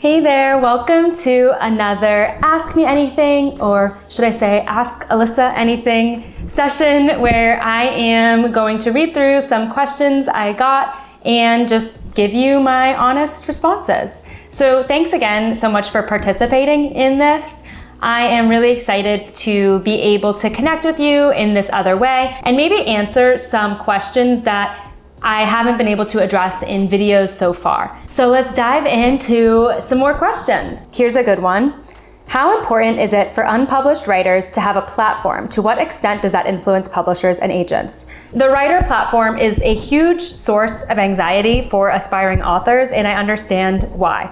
Hey there, welcome to another Ask Me Anything, or should I say Ask Alyssa Anything session, where I am going to read through some questions I got and just give you my honest responses. So thanks again so much for participating in this. I am really excited to be able to connect with you in this other way and maybe answer some questions that I haven't been able to address in videos so far. So let's dive into some more questions. Here's a good one. How important is it for unpublished writers to have a platform? To what extent does that influence publishers and agents? The writer platform is a huge source of anxiety for aspiring authors, and I understand why.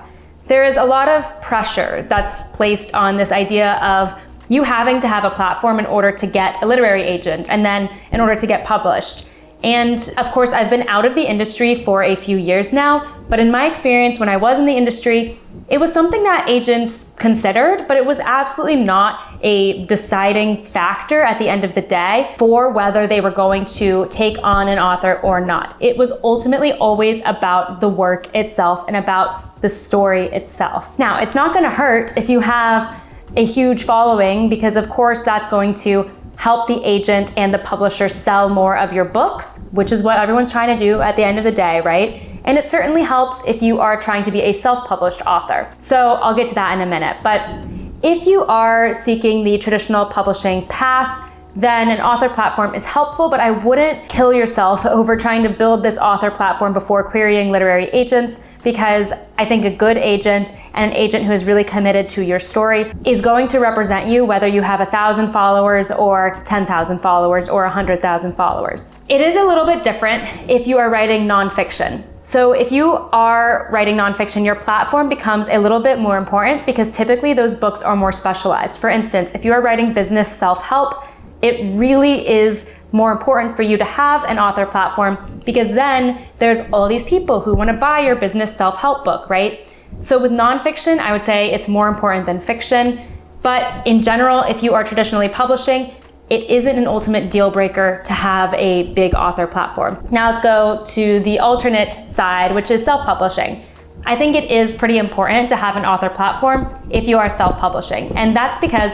There is a lot of pressure that's placed on this idea of you having to have a platform in order to get a literary agent and then in order to get published. And of course, I've been out of the industry for a few years now, but in my experience, when I was in the industry, it was something that agents considered, but it was absolutely not a deciding factor at the end of the day for whether they were going to take on an author or not. It was ultimately always about the work itself and about the story itself. Now, it's not going to hurt if you have a huge following, because of course that's going to help the agent and the publisher sell more of your books, which is what everyone's trying to do at the end of the day, right? And it certainly helps if you are trying to be a self-published author. So I'll get to that in a minute. But if you are seeking the traditional publishing path, then an author platform is helpful, but I wouldn't kill yourself over trying to build this author platform before querying literary agents, because I think a good agent and an agent who is really committed to your story is going to represent you whether you have 1,000 followers or 10,000 followers or 100,000 followers. It is a little bit different if you are writing nonfiction. So if you are writing nonfiction, your platform becomes a little bit more important because typically those books are more specialized. For instance, if you are writing business self-help, it really is more important for you to have an author platform, because then there's all these people who want to buy your business self-help book, right? So with nonfiction, I would say it's more important than fiction. But in general, if you are traditionally publishing, it isn't an ultimate deal breaker to have a big author platform. Now let's go to the alternate side, which is self-publishing. I think it is pretty important to have an author platform if you are self-publishing. And that's because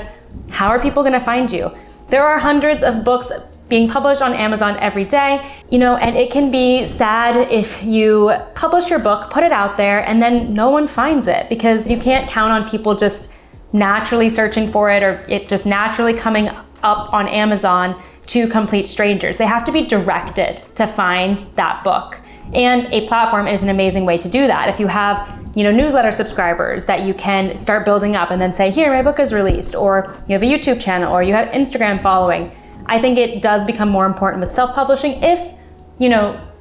how are people going to find you? There are hundreds of books being published on Amazon every day, and it can be sad if you publish your book, put it out there, and then no one finds it, because you can't count on people just naturally searching for it or it just naturally coming up on Amazon to complete strangers. They have to be directed to find that book. And a platform is an amazing way to do that. If you have newsletter subscribers that you can start building up and then say, here, my book is released, or you have a YouTube channel, or you have Instagram following, I think it does become more important with self-publishing if,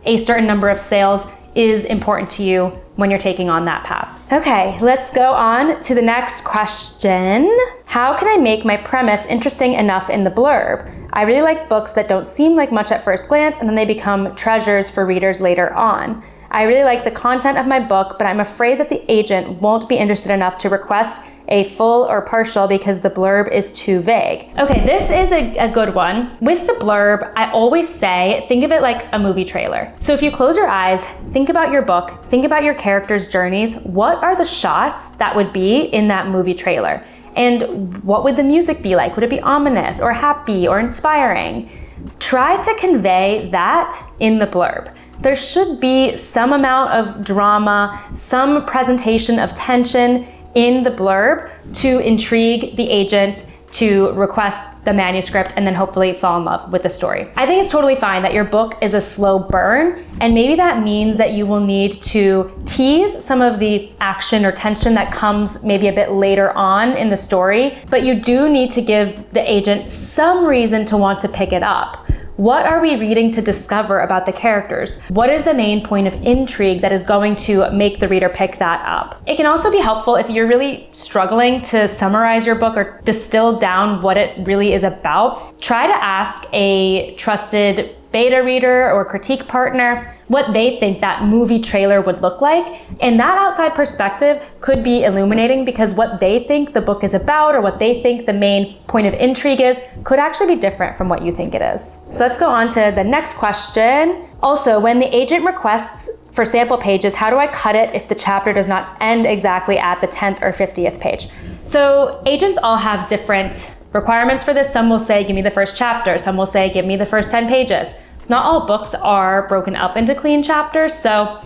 a certain number of sales is important to you when you're taking on that path. Okay, let's go on to the next question. How can I make my premise interesting enough in the blurb? I really like books that don't seem like much at first glance and then they become treasures for readers later on. I really like the content of my book, but I'm afraid that the agent won't be interested enough to request a full or partial because the blurb is too vague. Okay, this is a good one. With the blurb, I always say, think of it like a movie trailer. So if you close your eyes, think about your book, think about your characters' journeys, what are the shots that would be in that movie trailer? And what would the music be like? Would it be ominous or happy or inspiring? Try to convey that in the blurb. There should be some amount of drama, some presentation of tension in the blurb to intrigue the agent to request the manuscript and then hopefully fall in love with the story. I think it's totally fine that your book is a slow burn, and maybe that means that you will need to tease some of the action or tension that comes maybe a bit later on in the story, but you do need to give the agent some reason to want to pick it up. What are we reading to discover about the characters? What is the main point of intrigue that is going to make the reader pick that up? It can also be helpful if you're really struggling to summarize your book or distill down what it really is about. Try to ask a trusted beta reader or critique partner what they think that movie trailer would look like. And that outside perspective could be illuminating, because what they think the book is about or what they think the main point of intrigue is could actually be different from what you think it is. So let's go on to the next question. Also, when the agent requests for sample pages, how do I cut it if the chapter does not end exactly at the 10th or 50th page? So agents all have different requirements for this. Some will say, give me the first chapter. Some will say, give me the first 10 pages. Not all books are broken up into clean chapters, so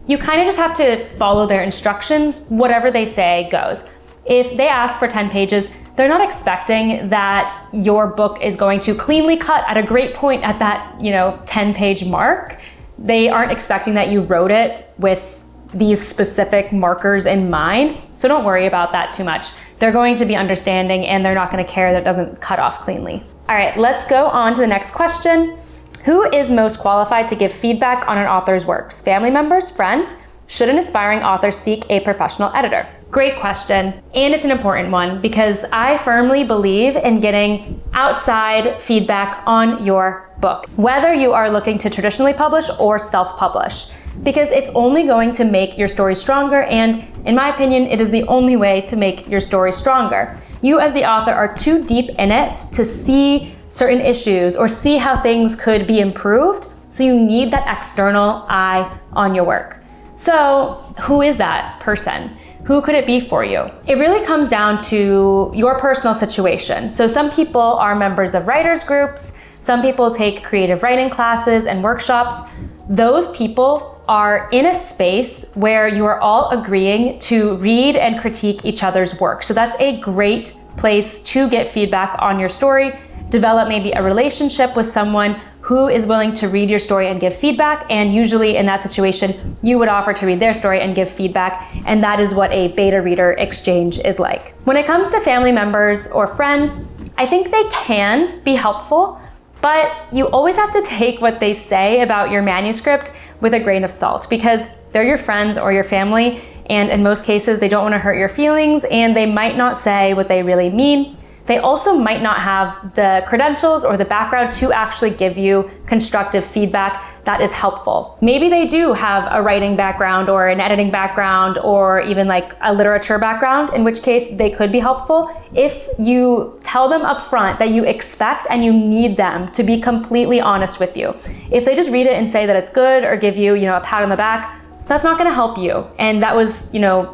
you kind of just have to follow their instructions. Whatever they say goes. If they ask for 10 pages, they're not expecting that your book is going to cleanly cut at a great point at that, 10-page mark. They aren't expecting that you wrote it with these specific markers in mind, so don't worry about that too much. They're going to be understanding and they're not going to care that it doesn't cut off cleanly. All right, let's go on to the next question. Who is most qualified to give feedback on an author's works? Family members, friends? Should an aspiring author seek a professional editor? Great question, and it's an important one because I firmly believe in getting outside feedback on your book, whether you are looking to traditionally publish or self-publish, because it's only going to make your story stronger, and in my opinion, it is the only way to make your story stronger. You as the author are too deep in it to see certain issues or see how things could be improved, so you need that external eye on your work. So who is that person? Who could it be for you? It really comes down to your personal situation. So some people are members of writers groups, some people take creative writing classes and workshops. Those people are in a space where you are all agreeing to read and critique each other's work. So that's a great place to get feedback on your story, develop maybe a relationship with someone who is willing to read your story and give feedback, and usually in that situation, you would offer to read their story and give feedback, and that is what a beta reader exchange is like. When it comes to family members or friends, I think they can be helpful, but you always have to take what they say about your manuscript with a grain of salt, because they're your friends or your family, and in most cases, they don't want to hurt your feelings, and they might not say what they really mean. They also might not have the credentials or the background to actually give you constructive feedback that is helpful. Maybe they do have a writing background or an editing background or even like a literature background, in which case they could be helpful if you tell them up front that you expect and you need them to be completely honest with you. If they just read it and say that it's good or give you, a pat on the back, that's not going to help you. And that was,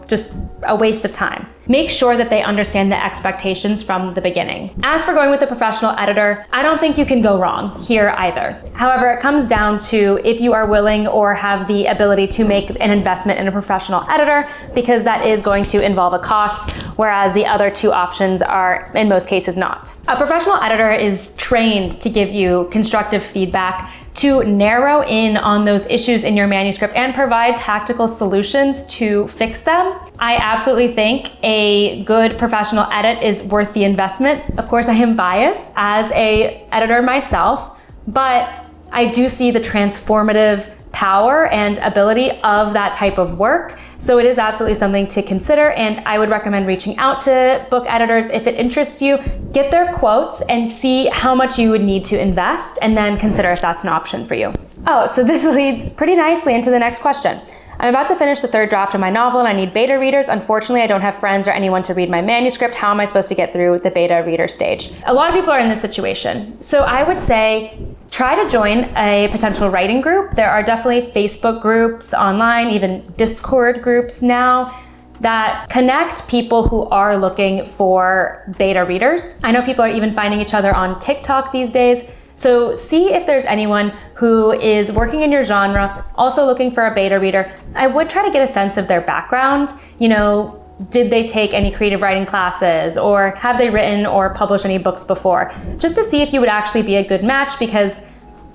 just a waste of time. Make sure that they understand the expectations from the beginning. As for going with a professional editor, I don't think you can go wrong here either. However, it comes down to if you are willing or have the ability to make an investment in a professional editor, because that is going to involve a cost, whereas the other two options are in most cases not. A professional editor is trained to give you constructive feedback, to narrow in on those issues in your manuscript and provide tactical solutions to fix them. I absolutely think a good professional edit is worth the investment. Of course, I am biased as an editor myself, but I do see the transformative power and ability of that type of work. So it is absolutely something to consider, and I would recommend reaching out to book editors if it interests you. Get their quotes and see how much you would need to invest, and then consider if that's an option for you. Oh, so this leads pretty nicely into the next question. I'm about to finish the third draft of my novel and I need beta readers. Unfortunately, I don't have friends or anyone to read my manuscript. How am I supposed to get through the beta reader stage? A lot of people are in this situation. So I would say try to join a potential writing group. There are definitely Facebook groups online, even Discord groups now, that connect people who are looking for beta readers. I know people are even finding each other on TikTok these days. So see if there's anyone who is working in your genre, also looking for a beta reader. I would try to get a sense of their background. Did they take any creative writing classes, or have they written or published any books before? Just to see if you would actually be a good match, because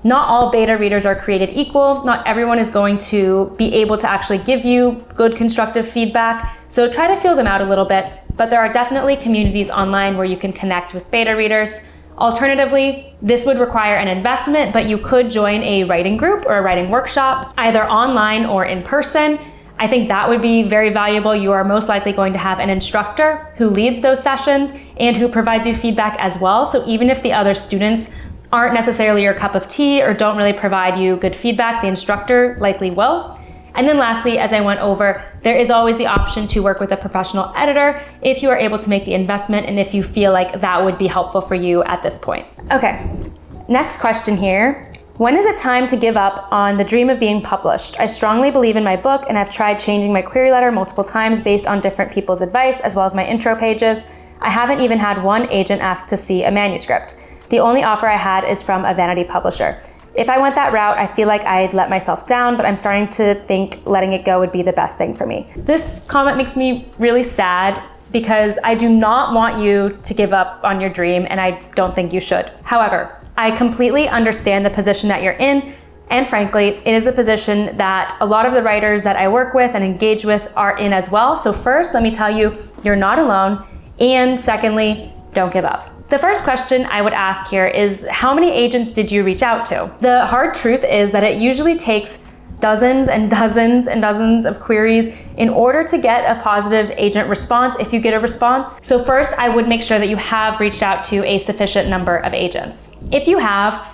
not all beta readers are created equal. Not everyone is going to be able to actually give you good constructive feedback. So try to feel them out a little bit, but there are definitely communities online where you can connect with beta readers. Alternatively, this would require an investment, but you could join a writing group or a writing workshop, either online or in person. I think that would be very valuable. You are most likely going to have an instructor who leads those sessions and who provides you feedback as well. So even if the other students aren't necessarily your cup of tea or don't really provide you good feedback, the instructor likely will. And then lastly, as I went over, there is always the option to work with a professional editor if you are able to make the investment and if you feel like that would be helpful for you at this point. Okay, next question here. When is it time to give up on the dream of being published? I strongly believe in my book and I've tried changing my query letter multiple times based on different people's advice as well as my intro pages. I haven't even had one agent ask to see a manuscript. The only offer I had is from a vanity publisher. If I went that route, I feel like I'd let myself down, but I'm starting to think letting it go would be the best thing for me. This comment makes me really sad because I do not want you to give up on your dream, and I don't think you should. However, I completely understand the position that you're in, and frankly, it is a position that a lot of the writers that I work with and engage with are in as well. So first, let me tell you, you're not alone, and secondly, don't give up. The first question I would ask here is, how many agents did you reach out to? The hard truth is that it usually takes dozens and dozens and dozens of queries in order to get a positive agent response if you get a response. So first, I would make sure that you have reached out to a sufficient number of agents. If you have,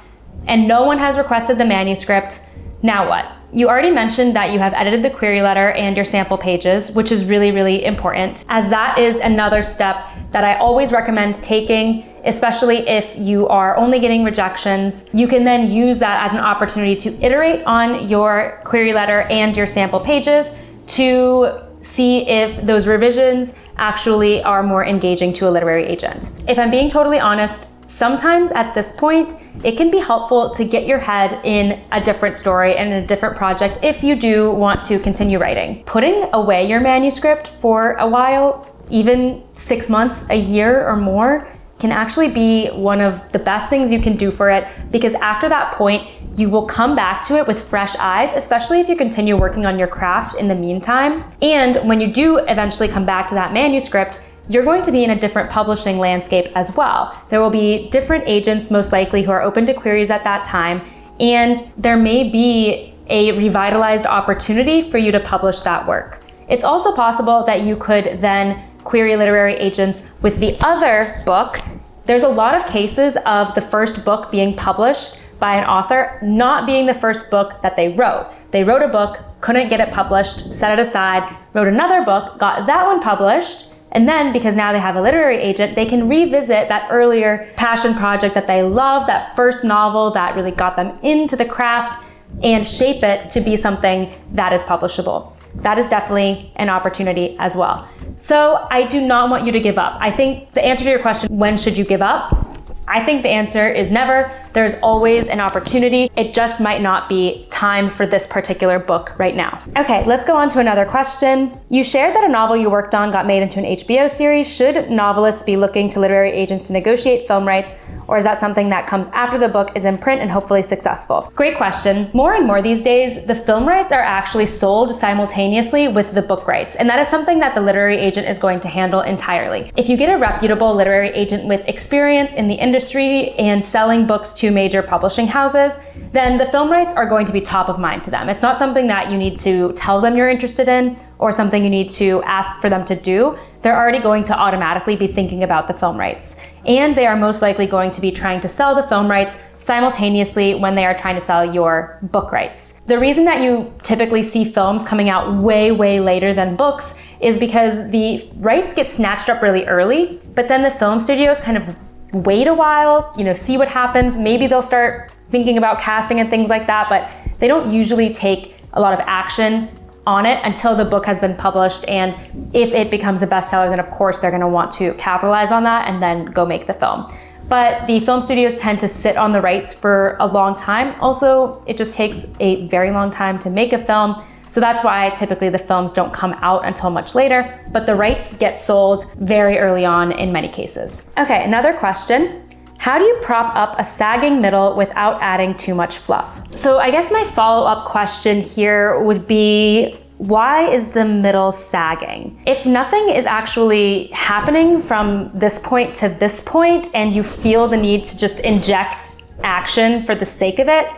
and no one has requested the manuscript, now what? You already mentioned that you have edited the query letter and your sample pages, which is really, really important, as that is another step that I always recommend taking, especially if you are only getting rejections. You can then use that as an opportunity to iterate on your query letter and your sample pages to see if those revisions actually are more engaging to a literary agent. If I'm being totally honest, sometimes at this point, it can be helpful to get your head in a different story and in a different project if you do want to continue writing. Putting away your manuscript for a while, even 6 months, a year or more, can actually be one of the best things you can do for it, because after that point, you will come back to it with fresh eyes, especially if you continue working on your craft in the meantime. And when you do eventually come back to that manuscript, you're going to be in a different publishing landscape as well. There will be different agents most likely who are open to queries at that time, and there may be a revitalized opportunity for you to publish that work. It's also possible that you could then query literary agents with the other book. There's a lot of cases of the first book being published by an author not being the first book that they wrote. They wrote a book, couldn't get it published, set it aside, wrote another book, got that one published, and then because now they have a literary agent, they can revisit that earlier passion project that they love, that first novel that really got them into the craft, and shape it to be something that is publishable. That is definitely an opportunity as well. So I do not want you to give up. I think the answer to your question, when should you give up? I think the answer is never. There's always an opportunity. It just might not be time for this particular book right now. Okay, let's go on to another question. You shared that a novel you worked on got made into an HBO series. Should novelists be looking to literary agents to negotiate film rights, or is that something that comes after the book is in print and hopefully successful? Great question. More and more these days, the film rights are actually sold simultaneously with the book rights, and that is something that the literary agent is going to handle entirely. If you get a reputable literary agent with experience in the industry and selling books to major publishing houses, then the film rights are going to be top of mind to them. It's not something that you need to tell them you're interested in or something you need to ask for them to do. They're already going to automatically be thinking about the film rights. And they are most likely going to be trying to sell the film rights simultaneously when they are trying to sell your book rights. The reason that you typically see films coming out way, way later than books is because the rights get snatched up really early, but then the film studios kind of wait a while, see what happens. Maybe they'll start thinking about casting and things like that, but they don't usually take a lot of action on it until the book has been published. And if it becomes a bestseller, then of course they're going to want to capitalize on that and then go make the film. But the film studios tend to sit on the rights for a long time. Also, it just takes a very long time to make a film. So that's why typically the films don't come out until much later, but the rights get sold very early on in many cases. Okay, another question. How do you prop up a sagging middle without adding too much fluff? So I guess my follow-up question here would be, why is the middle sagging? If nothing is actually happening from this point to this point and you feel the need to just inject action for the sake of it,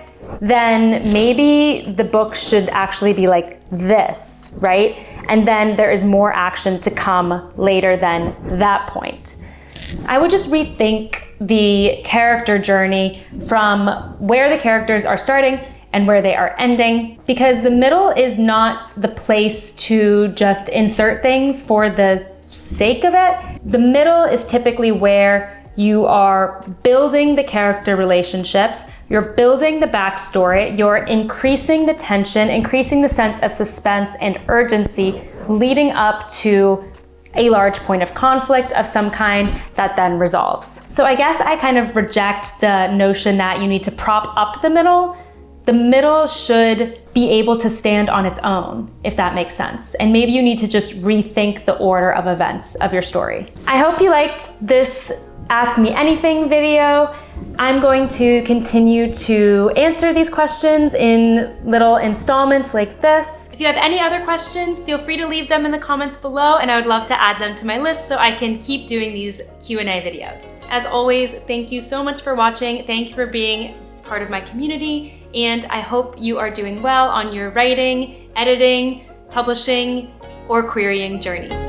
then maybe the book should actually be like this, right? And then there is more action to come later than that point. I would just rethink the character journey from where the characters are starting and where they are ending, because the middle is not the place to just insert things for the sake of it. The middle is typically where you are building the character relationships, You're building the backstory, you're increasing the tension, increasing the sense of suspense and urgency leading up to a large point of conflict of some kind that then resolves. So I guess I kind of reject the notion that you need to prop up the middle. The middle should be able to stand on its own, if that makes sense. And maybe you need to just rethink the order of events of your story. I hope you liked this Ask Me Anything video. I'm going to continue to answer these questions in little installments like this. If you have any other questions, feel free to leave them in the comments below, and I would love to add them to my list so I can keep doing these Q&A videos. As always, thank you so much for watching. Thank you for being part of my community, and I hope you are doing well on your writing, editing, publishing, or querying journey.